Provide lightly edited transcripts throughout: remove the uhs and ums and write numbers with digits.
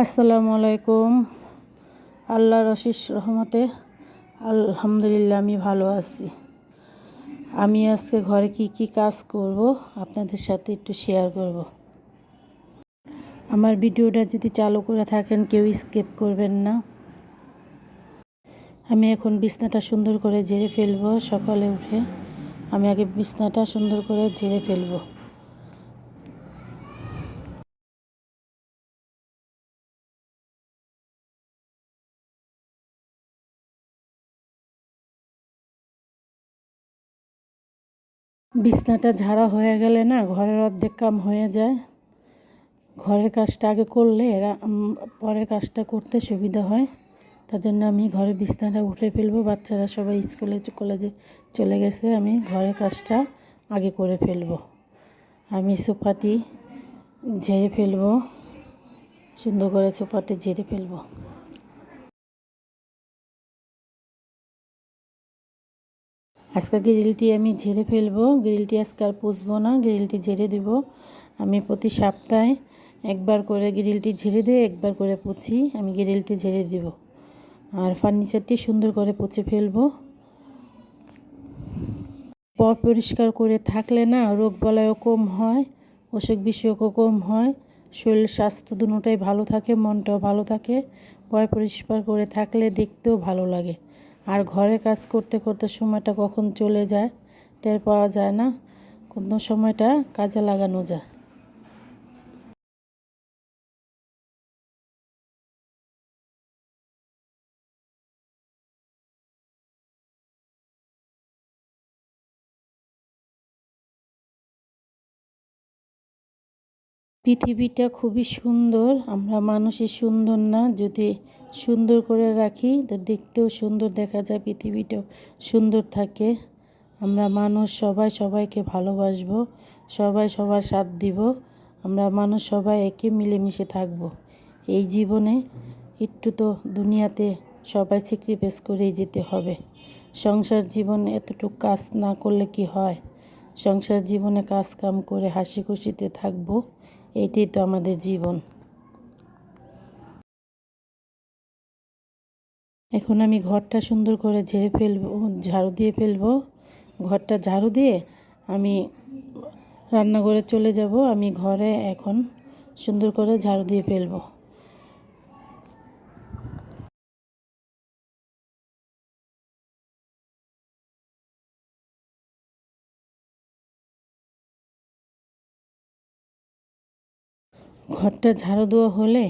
আসসালামু আলাইকুম। আল্লাহর অশেষ রহমতে আলহামদুলিল্লাহ আমি ভালো আছি। আমি আজকে ঘরে কি কাজ করব আপনাদের সাথে একটু শেয়ার করব। আমার ভিডিওটা যদি চালু করে থাকেন কেউ স্কিপ করবেন না। আমি এখন বিছনাটা সুন্দর করে ঝেড়ে ফেলবো। সকালে উঠে আমি আগে বিছনাটা সুন্দর করে ঝেড়ে ফেলবো। বিছনাটা ঝাড়া হয়ে গেলে না ঘরের অর্ধেক কাম হয়ে যায়। ঘরের কাজটা আগে করলে পরের কাজটা করতে সুবিধা হয়। তার জন্য আমি ঘরের বিছনাটা উঠে ফেলবো। বাচ্চারা সবাই স্কুলে কলেজে চলে গেছে, আমি ঘরের কাজটা আগে করে ফেলবো। আমি সোফাটি ঝেড়ে ফেলবো, সুন্দর করে সোফাটি ঝেড়ে ফেলবো। আজকে গ্রিলটি আমি ঝেড়ে ফেলবো। গ্রিলটি আজকে আর পুষবো না, গ্রিলটি ঝেড়ে দিব। আমি প্রতি সপ্তাহে একবার করে গ্রিলটি ঝেড়ে দিয়ে একবার করে পুছি। আমি গ্রিলটি ঝেড়ে দিব আর ফার্নিচারটি সুন্দর করে পুছে ফেলবো। পরিষ্কার করে থাকলে না রোগ বালাইও কম হয়, অসুখ বিসুখও কম হয়, শরীর স্বাস্থ্য দুটোটাই ভালো থাকে, মনটাও ভালো থাকে। পরিষ্কার করে থাকলে দেখতেও ভালো লাগে। আর ঘরে কাজ করতে করতে সময়টা কখন চলে যায় টের পাওয়া যায় না, কোনো সময়টা কাজে লাগানো যায়। পৃথিবীটা খুবই সুন্দর, আমরা মানুষই সুন্দর না। যদি সুন্দর করে রাখি তো দেখতেও সুন্দর দেখা যায়, পৃথিবীটাও সুন্দর থাকে। আমরা মানুষ সবাই সবাইকে ভালোবাসবো, সবাই সবার সাথ দিব। আমরা মানুষ সবাই একে মিলেমিশে থাকব। এই জীবনে একটু তো দুনিয়াতে সবাই স্যাক্রিফাইস করেই যেতে হবে। সংসার জীবনে এতটুকু কাজ না করলে কি হয়? সংসার জীবনে কাজ কাম করে হাসি খুশিতে থাকবো, এইটাই তো আমাদের জীবন। এখন আমি ঘরটা সুন্দর করে ঝেড়ে ফেলবো, ঝাড়ু দিয়ে ফেলবো। ঘরটা ঝাড়ু দিয়ে আমি রান্নাঘরে চলে যাব। আমি ঘরে এখন সুন্দর করে ঝাড়ু দিয়ে ফেলবো। ঘরটা ঝাড়ু দেওয়া হলে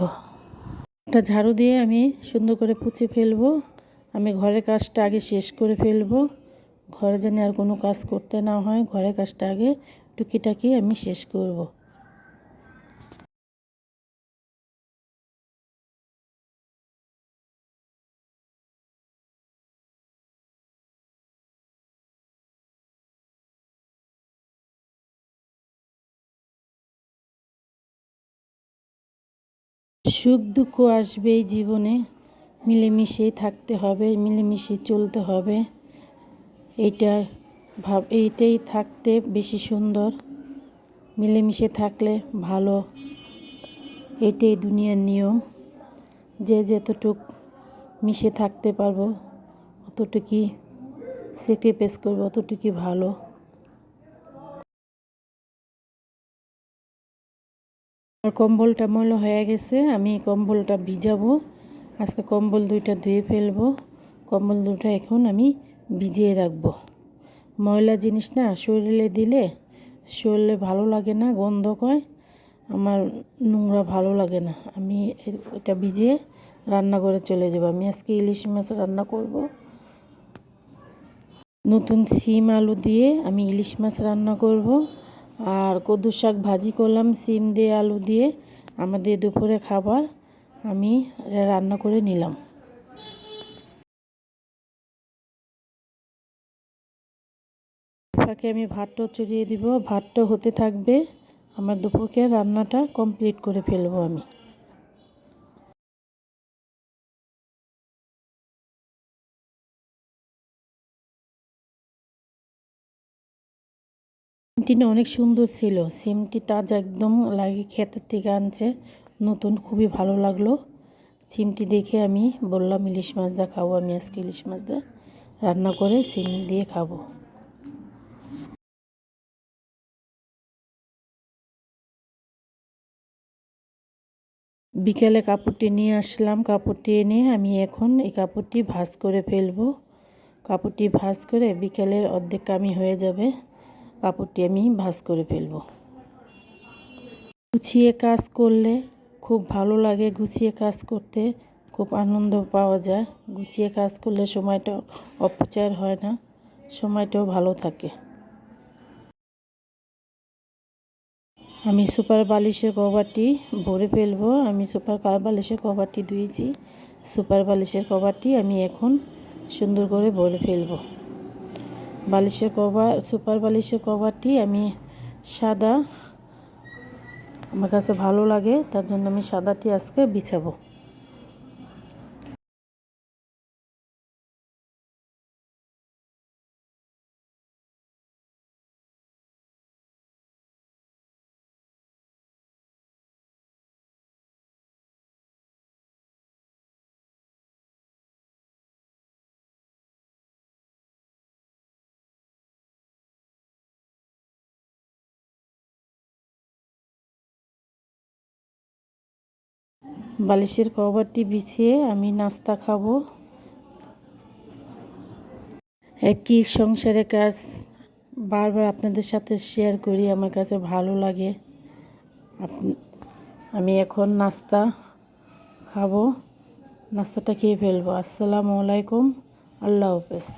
ঘরটা ঝাড়ু দিয়ে আমি সুন্দর করে পুছে ফেলবো। আমি ঘরের কাজটা আগে শেষ করে ফেলবো, ঘরে যেন আর কোনো কাজ করতে না হয়। ঘরের কাজটা আগে টুকিটাকি আমি শেষ করব। সুখ দুঃখ আসবেই জীবনে, মিলেমিশেই থাকতে হবে, মিলেমিশে চলতে হবে। এইটা এইটাই থাকতে বেশি সুন্দর। মিলেমিশে থাকলে ভালো, এটাই দুনিয়ার নিয়ম। যে যতটুক মিশে থাকতে পারবো অতটুকুই স্যাক্রিফাইস করবো, অতটুকুই ভালো। আর কম্বলটা ময়লা হয়ে গেছে, আমি কম্বলটা ভিজাবো। আজকে কম্বল দুইটা ধুয়ে ফেলবো। কম্বল দুটো এখন আমি ভিজিয়ে রাখবো। ময়লা জিনিস না শরীরে দিলে শরীরে ভালো লাগে না, গন্ধ কয়। আমার নোংরা ভালো লাগে না। আমি এটা ভিজিয়ে রান্না করে চলে যাব। আমি আজকে ইলিশ মাছ রান্না করব। নতুন সিম আলু দিয়ে আমি ইলিশ মাছ রান্না করব। আর কদু শাক ভাজি করলাম সিম দিয়ে আলু দিয়ে। আমাদের দুপুরে খাবার আমি রান্না করে নিলাম। ফাঁকে আমি ভাতটাও চড়িয়ে দিব, ভাতটা হতে থাকবে। আমার দুপুরকে রান্নাটা কমপ্লিট করে ফেলবো আমি। সিমটি অনেক সুন্দর ছিল, সিমটি তাজা একদম লাগে, ক্ষেতের থেকে আনছে নতুন, খুবই ভালো লাগলো। সিমটি দেখে আমি বললাম ইলিশ মাছ দা খাবো, আমি আজকে ইলিশ মাছ দা রান্না করে সিম দিয়ে খাবো। বিকেলে কাপড়টি নিয়ে আসলাম, কাপড়টি এনে আমি এখন এই কাপড়টি ভাঁজ করে ফেলবো। কাপড়টি ভাঁজ করে বিকেলের অর্ধেক কামি হয়ে যাবে, কাপড়টি আমি ভাঁজ করে ফেলবো। গুছিয়ে কাজ করলে খুব ভালো লাগে, গুছিয়ে কাজ করতে খুব আনন্দ পাওয়া যায়। গুছিয়ে কাজ করলে সময়টা অপচয় হয় না, সময়টাও ভালো থাকে। আমি সুপার বালিশের কভারটি ভরে ফেলবো। আমি সুপার বালিশের কভারটি ধুয়েছি, সুপার বালিশের কভারটি আমি এখন সুন্দর করে ভরে ফেলবো। বালিশের কভার, সুপার বালিশের কভারটি আমি সাদা, আমার কাছে ভালো লাগে, তার জন্য আমি সাদাটি আজকে বিছাবো। বালিশের কভারটি বিছিয়ে আমি নাস্তা খাবো। একই সংসারের কাজ বারবার আপনাদের সাথে শেয়ার করি, আমার কাছে ভালো লাগে। আমি এখন নাস্তা খাবো, নাস্তাটা খেয়ে ফেলবো। আসসালামু আলাইকুম, আল্লাহ হাফেজ।